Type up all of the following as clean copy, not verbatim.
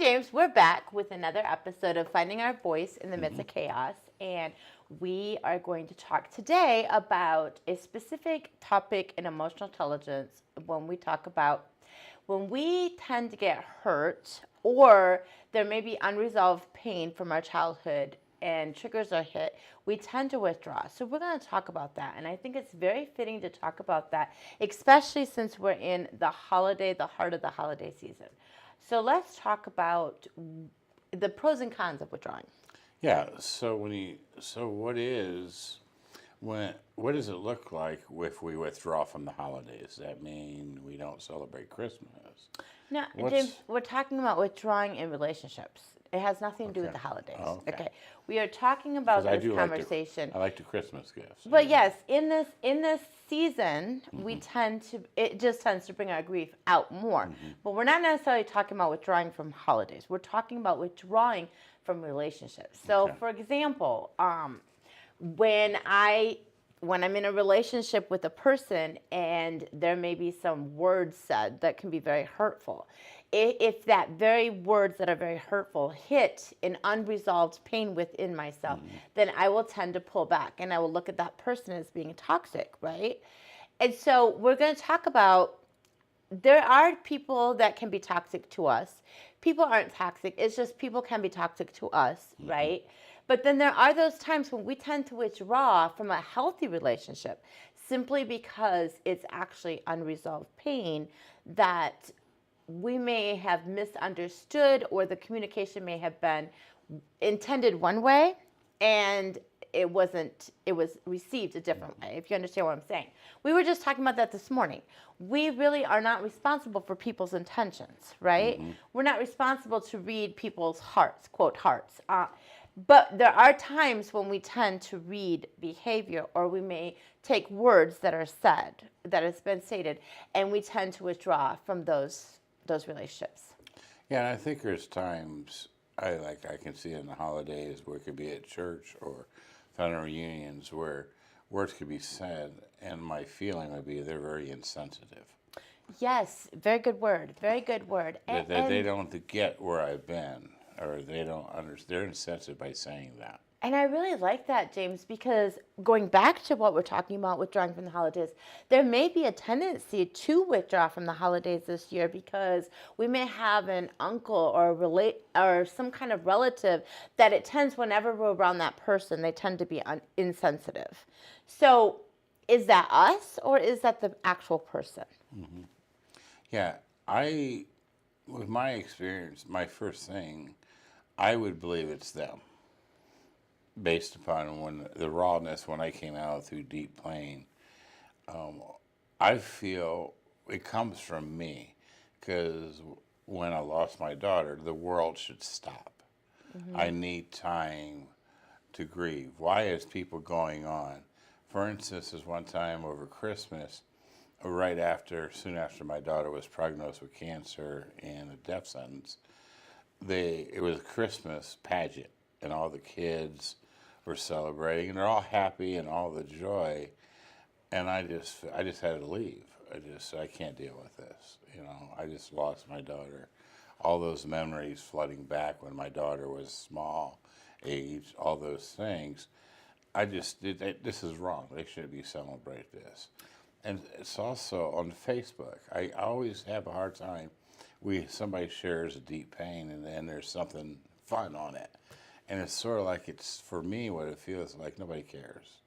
James. We're back with another episode of Finding Our Voice in the Midst of Chaos. And we are going to talk today about a specific topic in emotional intelligence when we talk about when we tend to get hurt or there may be unresolved pain from our childhood and triggers are hit, we tend to withdraw. So we're going to talk about that. And I think it's very fitting to talk about that, especially since we're in the heart of the holiday season. So let's talk about the pros and cons of withdrawing. Yeah. What does it look like if we withdraw from the holidays? Does that mean we don't celebrate Christmas? No, James, we're talking about withdrawing in relationships. It has nothing to do with the holidays. Oh, okay. We are talking about this conversation. I like the Christmas gifts. But yes, in this season, it just tends to bring our grief out more. But we're not necessarily talking about withdrawing from holidays. We're talking about withdrawing from relationships. So, for example, when I'm in a relationship with a person and there may be some words said that can be very hurtful, if that very words that are very hurtful hit an unresolved pain within myself, then I will tend to pull back and I will look at that person as being toxic, right? And so we're going to talk about there are people that can be toxic to us. People aren't toxic. It's just people can be toxic to us, right? But then there are those times when we tend to withdraw from a healthy relationship simply because it's actually unresolved pain that we may have misunderstood, or the communication may have been intended one way and it was received a different way, if you understand what I'm saying. We were just talking about that this morning. We really are not responsible for people's intentions, right? We're not responsible to read people's hearts, quote hearts. But there are times when we tend to read behavior, or we may take words that are said, that has been stated, and we tend to withdraw from those relationships. Yeah, and I think there's times I can see in the holidays where it could be at church or family reunions where words could be said, and my feeling would be they're very insensitive. Yes, very good word. Very good word. They don't get where I've been, or they don't understand. They're insensitive by saying that. And I really like that, James, because going back to what we're talking about, withdrawing from the holidays, there may be a tendency to withdraw from the holidays this year because we may have an uncle or some kind of relative that it tends, whenever we're around that person, they tend to be insensitive. So is that us, or is that the actual person? Yeah, with my experience, my first thing, I would believe it's them, based upon the rawness when I came out through deep pain. I feel it comes from me, because when I lost my daughter, the world should stop. I need time to grieve. Why is people going on? For instance, there's one time over Christmas, soon after my daughter was diagnosed with cancer and a death sentence, it was a Christmas pageant, and all the kids were celebrating, and they're all happy and all the joy, and I just had to leave. I can't deal with this. I just lost my daughter. All those memories flooding back when my daughter was small age, all those things. This is wrong. They shouldn't celebrate this. And it's also on Facebook. I always have a hard time. Somebody shares a deep pain, and then there's something fun on it. And it's sort of like, it's, for me, what it feels like, nobody cares.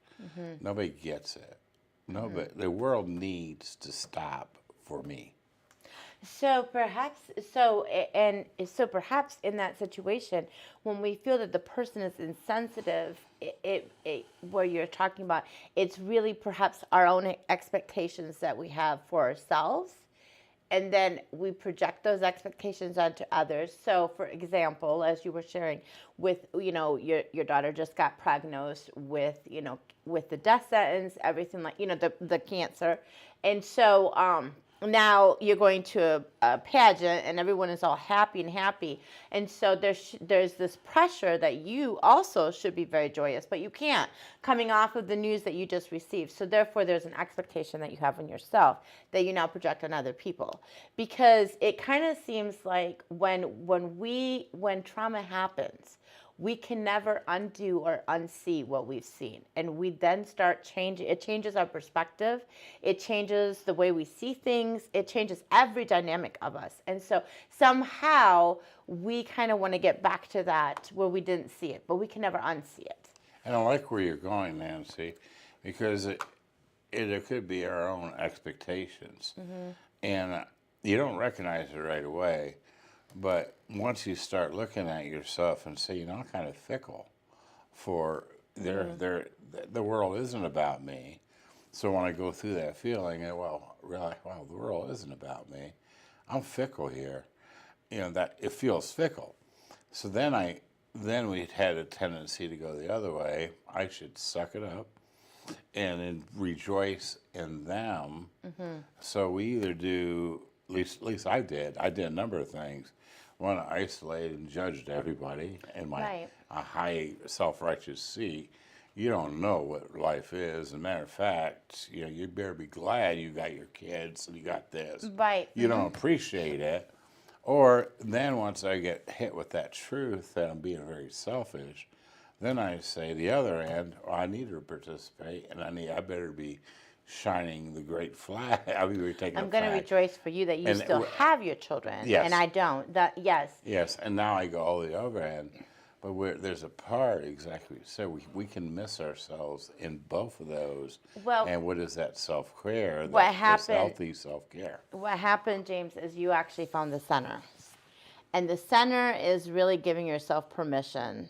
Nobody gets it. The world needs to stop for me. So perhaps in that situation, when we feel that the person is insensitive, where you're talking about, it's really perhaps our own expectations that we have for ourselves, and then we project those expectations onto others. So, for example, as you were sharing with, your daughter just got diagnosed with the death sentence, everything, like, the cancer. And so now you're going to a pageant and everyone is all happy, and so there's this pressure that you also should be very joyous, but you can't, coming off of the news that you just received. So therefore there's an expectation that you have on yourself that you now project on other people, because it kind of seems like when trauma happens, we can never undo or unsee what we've seen. And we then start changing. It changes our perspective. It changes the way we see things. It changes every dynamic of us. And so somehow we kind of want to get back to that where we didn't see it, but we can never unsee it. And I like where you're going, Nancy, because it could be our own expectations. And you don't recognize it right away. But once you start looking at yourself and say, I'm kind of fickle, the world isn't about me. So when I go through that feeling, the world isn't about me. I'm fickle here. That it feels fickle. So then we had a tendency to go the other way. I should suck it up and then rejoice in them. So we either do, at least I did a number of things. One, I isolated and judged everybody in my a high self-righteous seat. You don't know what life is. As a matter of fact, you better be glad you got your kids and you got this. Right. You don't appreciate it. Or then once I get hit with that truth that I'm being very selfish, then I say the other end, I need to participate, and I better be shining the great flag. I'm going to rejoice for you that you still have your children, yes. And I don't. Yes, and now I go all the other end. But there's a part, exactly, so we can miss ourselves in both of those. Well, and what is that self-care? What happened? Healthy self-care. What happened, James, is you actually found the center. And the center is really giving yourself permission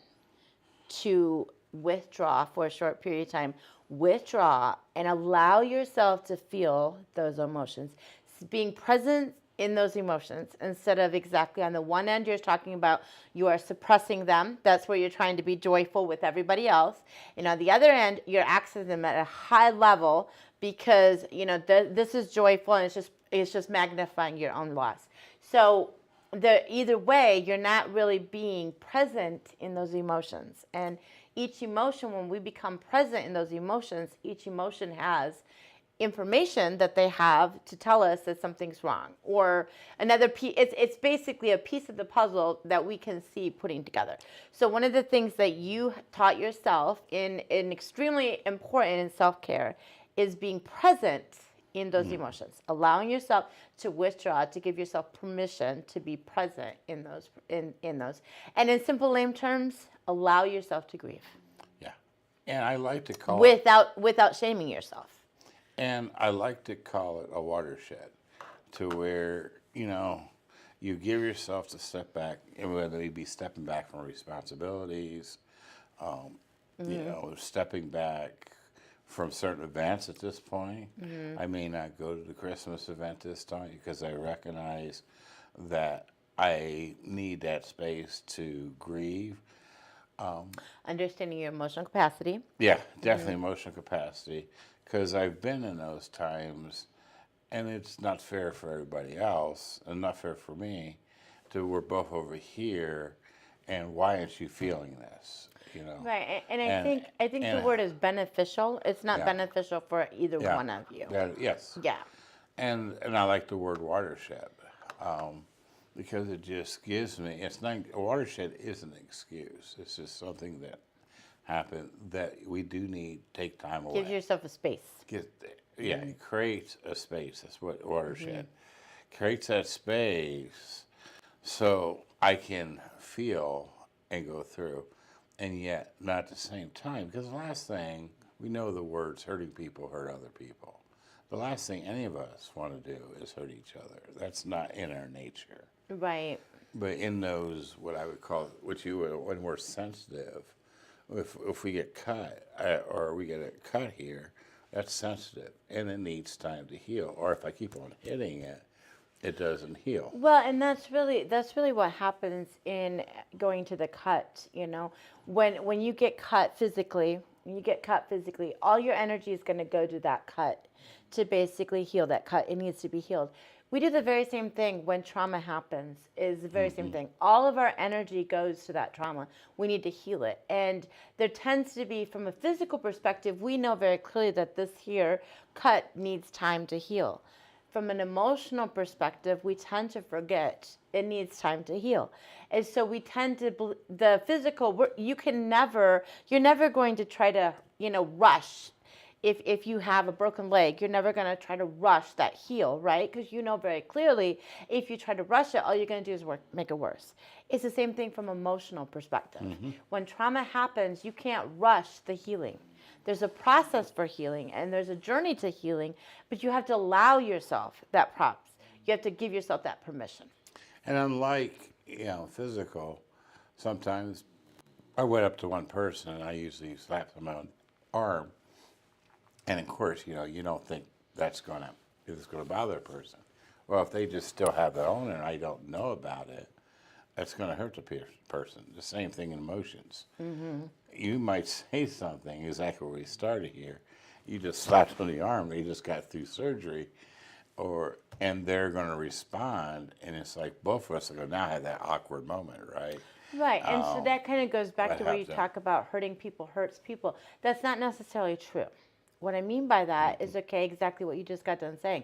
to withdraw for a short period of time. Withdraw and allow yourself to feel those emotions. Being present in those emotions instead of exactly on the one end you're talking about you are suppressing them. That's where you're trying to be joyful with everybody else. And on the other end, you're accessing them at a high level because this is joyful and it's just magnifying your own loss. So either way, you're not really being present in those emotions. And each emotion, when we become present in those emotions, each emotion has information that they have to tell us that something's wrong, or another piece. It's basically a piece of the puzzle that we can see putting together. So one of the things that you taught yourself in extremely important in self-care is being present in those emotions, allowing yourself to withdraw, to give yourself permission to be present in those. And in simple lame terms, allow yourself to grieve. Yeah, and I like to call without shaming yourself. And I like to call it a watershed, to where you give yourself to step back, and whether you be stepping back from responsibilities, stepping back from certain events at this point. I may not go to the Christmas event this time because I recognize that I need that space to grieve. Understanding your emotional capacity. Yeah, definitely emotional capacity, because I've been in those times, and it's not fair for everybody else, and not fair for me, we're both over here, and why aren't you feeling this? Right, and I think the word is beneficial. It's not beneficial for either one of you. Yes. Yeah. And I like the word watershed, because it just gives me. It's not a watershed isn't an excuse. It's just something that happened that we do need to take time away. Give yourself a space. It creates a space. That's what watershed creates, that space, so I can feel and go through. And yet, not at the same time, because the last thing, we know the words hurting people hurt other people. The last thing any of us want to do is hurt each other. That's not in our nature. Right. But in those, what I would call, when we're sensitive, if we get cut, or we get a cut here, that's sensitive, and it needs time to heal. Or if I keep on hitting it, it doesn't heal. Well, and that's really what happens in going to the cut. When you get cut physically, when you get cut physically, all your energy is going to go to that cut to basically heal that cut. It needs to be healed. We do the very same thing when trauma happens, is the very same thing. All of our energy goes to that trauma. We need to heal it. And there tends to be, from a physical perspective, we know very clearly that this here cut needs time to heal. From an emotional perspective, we tend to forget it needs time to heal. And so we tend to, the physical, you're never going to try to, rush. If you have a broken leg, you're never going to try to rush that heal, right? Because you know very clearly, if you try to rush it, all you're going to do is make it worse. It's the same thing from emotional perspective. When trauma happens, you can't rush the healing. There's a process for healing, and there's a journey to healing, but you have to allow yourself that props. You have to give yourself that permission. And unlike, physical, sometimes I went up to one person and I usually slapped them on the arm. And of course, you don't think it's going to bother a person. Well, if they just still have their own and I don't know about it, that's going to hurt the person. The same thing in emotions. You might say something, exactly where we started here. You just slapped on the arm, they just got through surgery, and they're going to respond, and it's like both of us are going to now have that awkward moment, right? Right, and so that kind of goes back to where you talk about hurting people hurts people. That's not necessarily true. What I mean by that is, exactly what you just got done saying.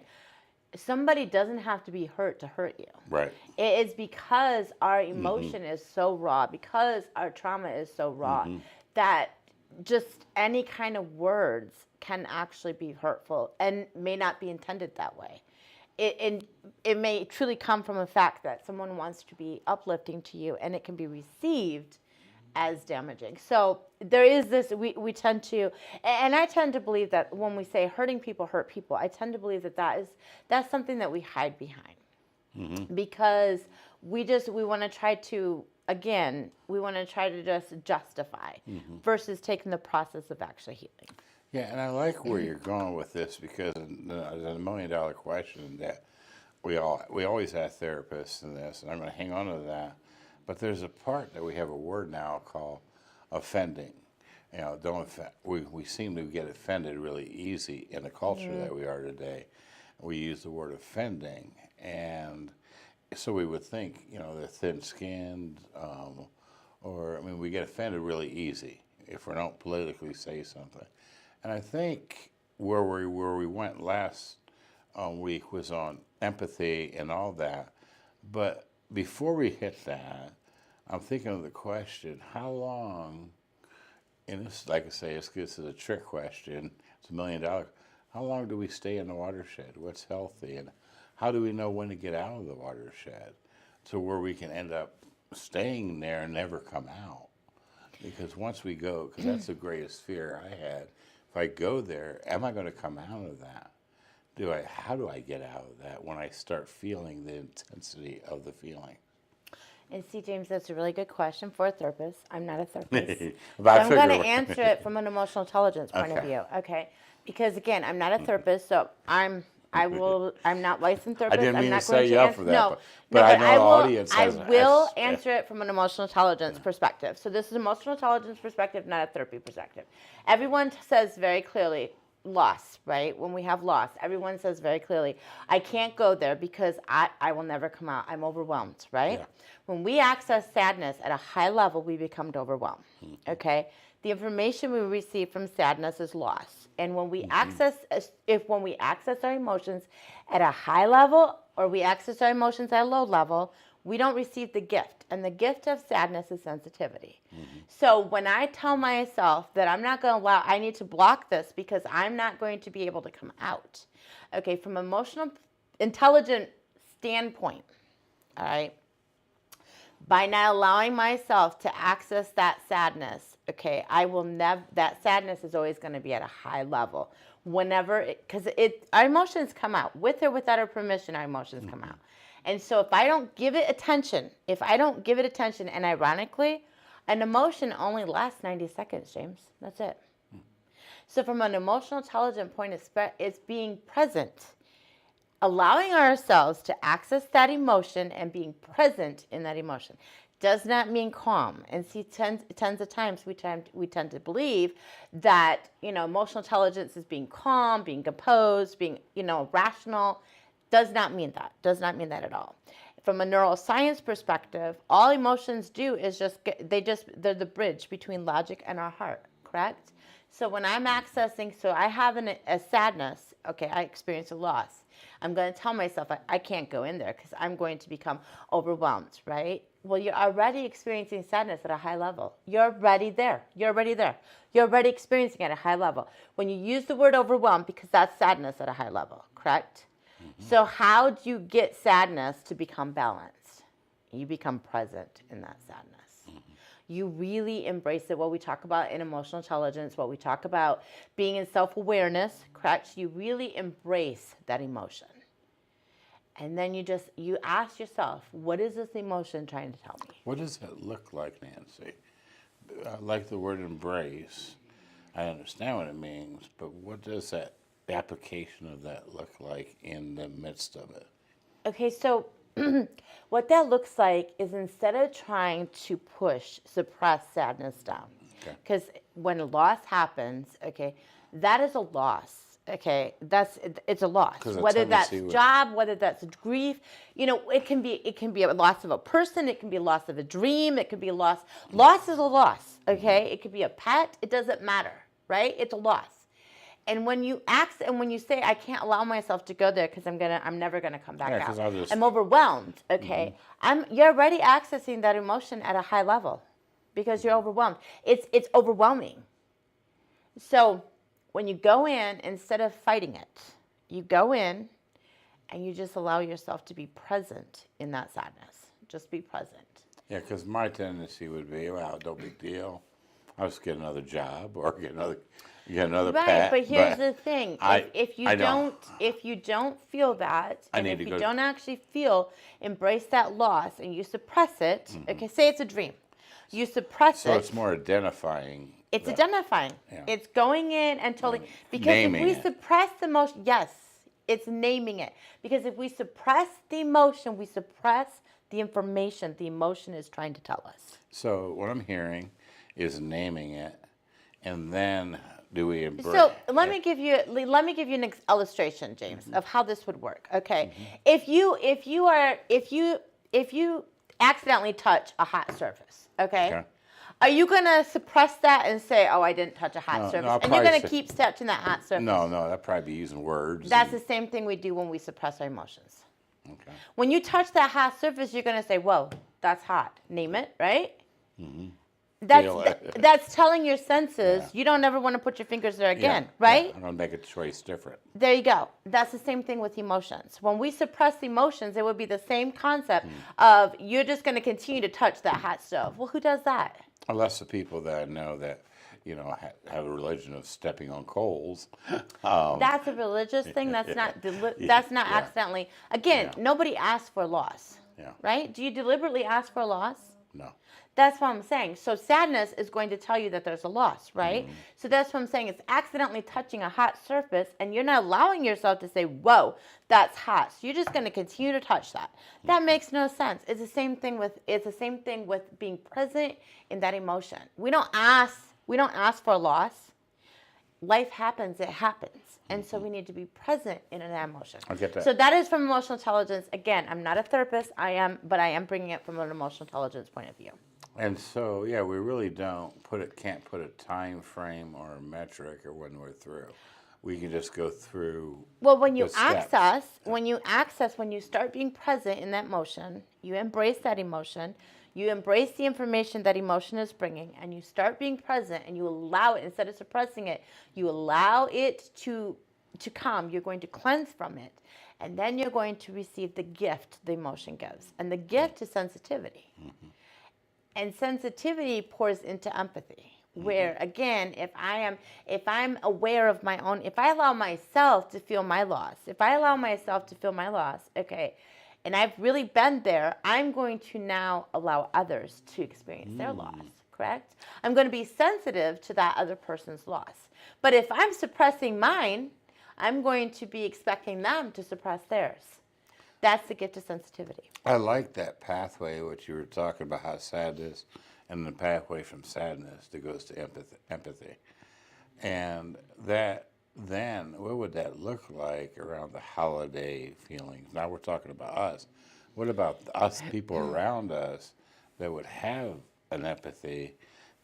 Somebody doesn't have to be hurt to hurt you. Right. It is because our emotion is so raw, because our trauma is so raw, that just any kind of words can actually be hurtful and may not be intended that way. It may truly come from a fact that someone wants to be uplifting to you, and it can be received as damaging. So there is this, we tend to, and I tend to believe that when we say hurting people hurt people, I tend to believe that's something that we hide behind. Because we want to try to, again, just justify versus taking the process of actually healing. Yeah, and I like where you're going with this, because there's a $1 million question that we always have therapists in this, and I'm going to hang on to that. But there's a part that we have a word now called offending. Don't offend. We seem to get offended really easy in the culture that we are today. We use the word offending, and so we would think, they're thin-skinned, we get offended really easy if we don't politically say something. And I think where we went last week was on empathy and all that, but before we hit that, I'm thinking of the question, how long, and this, like I say, this is a trick question, it's $1 million, how long do we stay in the watershed? What's healthy? And how do we know when to get out of the watershed to where we can end up staying there and never come out? Because once we go, because that's the greatest fear I had, if I go there, am I going to come out of that? How do I get out of that when I start feeling the intensity of the feeling? And see, James, that's a really good question for a therapist. I'm not a therapist. But I'm going to answer it from an emotional intelligence point of view. Okay. Because again, I'm not a therapist, so I'm not licensed therapist. I didn't mean I'm not to set you up for that. No, but I know the audience I has will answer it from an emotional intelligence perspective. So this is emotional intelligence perspective, not a therapy perspective. Everyone says very clearly, loss, right? When we have loss, everyone says very clearly, I can't go there because I will never come out. I'm overwhelmed, right? Yeah. When we access sadness at a high level, we become overwhelmed, okay? The information we receive from sadness is loss. And when we access our emotions at a high level, or we access our emotions at a low level, we don't receive the gift. And the gift of sadness is sensitivity. So when I tell myself that I'm not going to allow, I need to block this because I'm not going to be able to come out. Okay, from emotional intelligent standpoint, all right, by not allowing myself to access that sadness, okay, I will never, that sadness is always going to be at a high level. Whenever, because our emotions come out. With or without our permission, our emotions come out. And so if I don't give it attention, and ironically, an emotion only lasts 90 seconds, James. That's it. So from an emotional intelligent point, it's being present, allowing ourselves to access that emotion and being present in that emotion. does not mean calm. And see, tens of times we tend to believe that, emotional intelligence is being calm, being composed, being, rational. Does not mean that. Does not mean that at all. From a neuroscience perspective, all emotions do is they're the bridge between logic and our heart, correct? So when I'm accessing, so I have a sadness, okay, I experience a loss. I'm going to tell myself I can't go in there because I'm going to become overwhelmed, right? Well, you're already experiencing sadness at a high level. You're already there. You're already there. You're already experiencing it at a high level. When you use the word overwhelmed, because that's sadness at a high level, correct? Mm-hmm. So how do you get sadness to become balanced? You become present in that sadness. You really embrace it. What we talk about in emotional intelligence, what we talk about being in self-awareness, correct? You really embrace that emotion. And then you ask yourself, what is this emotion trying to tell me? What does that look like, Nancy? I like the word embrace. I understand what it means, but what does that application of that look like in the midst of it? Okay, so what that looks like is instead of trying to suppress sadness down, because when a loss happens, okay, that is a loss. Okay, it's a loss. Whether that's job, whether that's grief, it can be a loss of a person, it can be a loss of a dream, it can be a loss. Loss is a loss. Okay, it could be a pet. It doesn't matter, right? It's a loss. And when you say I can't allow myself to go there because I'm never gonna come back out. I'm overwhelmed. Okay, you're already accessing that emotion at a high level because you're overwhelmed. It's overwhelming. So when you go in, instead of fighting it, you go in and you just allow yourself to be present in that sadness. Just be present. Yeah, because my tendency would be, well, no big deal. I'll just get another job or get another right, pet. But here's the thing: if you don't feel that, and if you don't actually embrace that loss, and you suppress it, okay, say it's a dream, you suppress it. So it's more identifying. It's identifying. Yeah. It's going in and totally because naming if we suppress the emotion, yes, it's naming it. Because if we suppress the emotion, we suppress the information the emotion is trying to tell us. So what I'm hearing is naming it, and then do we embrace? So let me give you an illustration, James, of how this would work. Okay, if you accidentally touch a hot surface, okay, are you gonna suppress that and say, "Oh, I didn't touch a hot surface," and you're gonna keep touching that hot surface? No, that'd probably be using words. That's the same thing we do when we suppress our emotions. Okay. When you touch that hot surface, you're gonna say, "Whoa, that's hot." Name it, right? Mm-hmm. That's telling your senses you don't ever want to put your fingers there again, right? I'm going to make a choice different. There you go. That's the same thing with emotions. When we suppress emotions, it would be the same concept of you're just going to continue to touch that hot stove. Well, who does that? Unless the people that I know that, have a religion of stepping on coals. That's a religious thing. That's not accidentally. Again, nobody asks for loss, right? Do you deliberately ask for a loss? No. That's what I'm saying. So sadness is going to tell you that there's a loss, right? So that's what I'm saying. It's accidentally touching a hot surface, and you're not allowing yourself to say, "Whoa, that's hot." So you're just going to continue to touch that. That makes no sense. It's the same thing with being present in that emotion. We don't ask for a loss. Life happens. It happens. And so we need to be present in an emotion. I get that. So that is from emotional intelligence. Again, I'm not a therapist. But I am bringing it from an emotional intelligence point of view. And so, we really can't put a time frame or a metric or when we're through. We can just go through. Well, when you start being present in that emotion, you embrace that emotion, you embrace the information that emotion is bringing, and you start being present, and you allow it, instead of suppressing it, you allow it to come. You're going to cleanse from it, and then you're going to receive the gift the emotion gives. And the gift is sensitivity. Mm-hmm. And sensitivity pours into empathy. Where again, if I'm aware of my own, if I allow myself to feel my loss, okay, and I've really been there, I'm going to now allow others to experience their loss, correct? I'm going to be sensitive to that other person's loss. But if I'm suppressing mine, I'm going to be expecting them to suppress theirs. That's the gift of sensitivity. I like that pathway, what you were talking about, how sadness, and the pathway from sadness that goes to empathy. And that, then, what would that look like around the holiday feelings? Now we're talking about us. What about us, people around us, that would have an empathy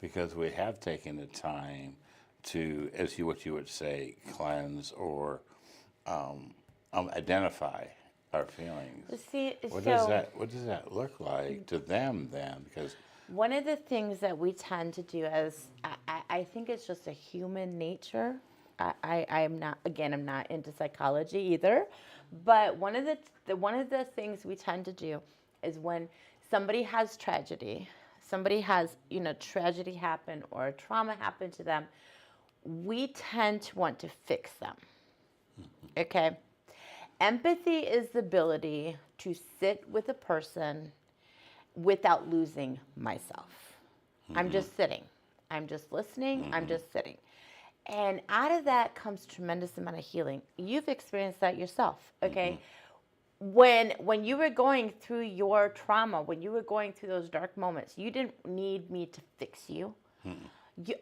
because we have taken the time to, what you would say, cleanse or identify our feelings? See, What so does that look like to them then? Because one of the things that we tend to do as I think it's just a human nature. I'm not, again, I'm not into psychology either, but one of the things we tend to do is when somebody has tragedy, somebody has, tragedy happen or trauma happen to them, we tend to want to fix them. Okay? Empathy is the ability to sit with a person without losing myself. I'm just sitting. I'm just listening. I'm just sitting. And out of that comes tremendous amount of healing. You've experienced that yourself, okay? When you were going through your trauma, when you were going through those dark moments, you didn't need me to fix you.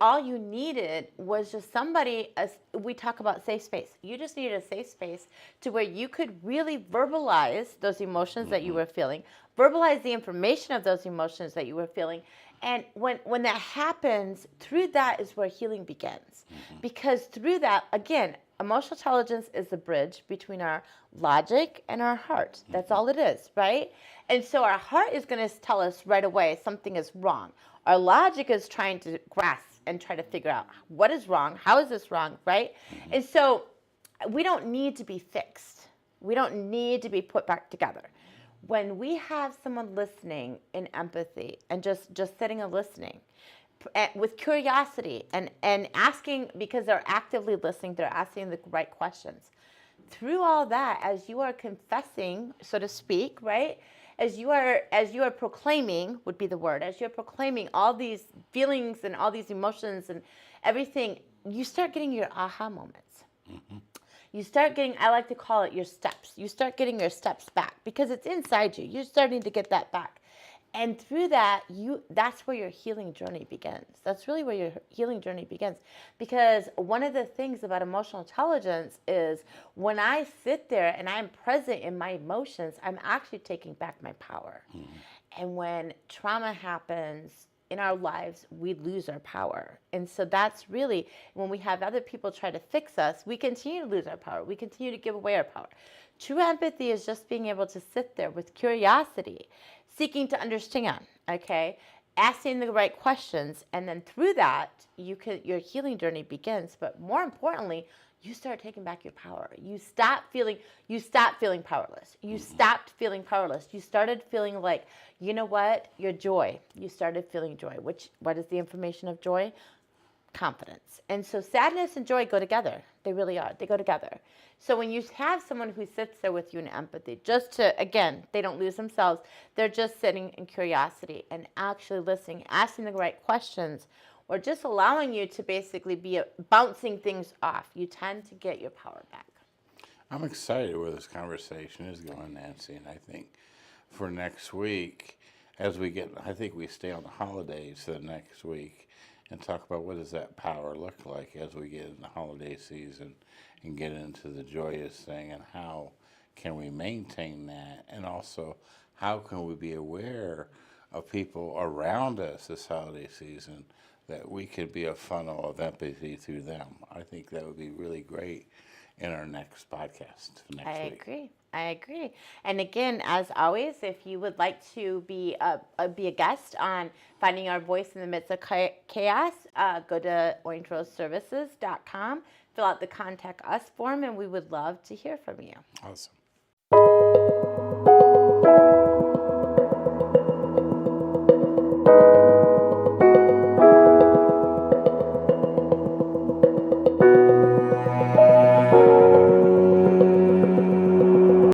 All you needed was just somebody, as we talk about safe space. You just needed a safe space to where you could really verbalize those emotions that you were feeling, verbalize the information of those emotions that you were feeling. And when that happens, through that is where healing begins. Because through that, again, emotional intelligence is the bridge between our logic and our heart. That's all it is, right? And so our heart is going to tell us right away something is wrong. Our logic is trying to grasp and try to figure out what is wrong, how is this wrong, right? And so we don't need to be fixed. We don't need to be put back together. When we have someone listening in empathy and just sitting and listening with curiosity and asking, because they're actively listening, they're asking the right questions. Through all that, as you are confessing, so to speak, right? As you are proclaiming, would be the word, as you're proclaiming all these feelings and all these emotions and everything, you start getting your aha moments. You start getting, I like to call it your steps. You start getting your steps back because it's inside you. You're starting to get that back. And through that, that's where your healing journey begins. That's really where your healing journey begins. Because one of the things about emotional intelligence is when I sit there and I'm present in my emotions, I'm actually taking back my power. And when trauma happens in our lives, we lose our power. And so that's really, when we have other people try to fix us, we continue to lose our power. We continue to give away our power. True empathy is just being able to sit there with curiosity, seeking to understand, okay? Asking the right questions, and then through that, your healing journey begins. But more importantly, you start taking back your power. You stop feeling powerless. You stopped feeling powerless. You started feeling like, you know what? Your joy. You started feeling joy. What is the information of joy? Confidence. And so sadness and joy go together. They really are. They go together. So when you have someone who sits there with you in empathy, just to, again, they don't lose themselves. They're just sitting in curiosity and actually listening, asking the right questions, or just allowing you to basically be bouncing things off. You tend to get your power back. I'm excited where this conversation is going, Nancy, and I think for next week, I think we stay on the holidays the next week and talk about what does that power look like as we get in the holiday season and get into the joyous thing, and how can we maintain that, and also how can we be aware of people around us this holiday season that we could be a funnel of empathy through them. I think that would be really great in our next podcast next week. I agree. And again, as always, if you would like to be a guest on Finding Our Voice in the Midst of Chaos, go to orangeroseservices.com, fill out the Contact Us form, and we would love to hear from you. Awesome.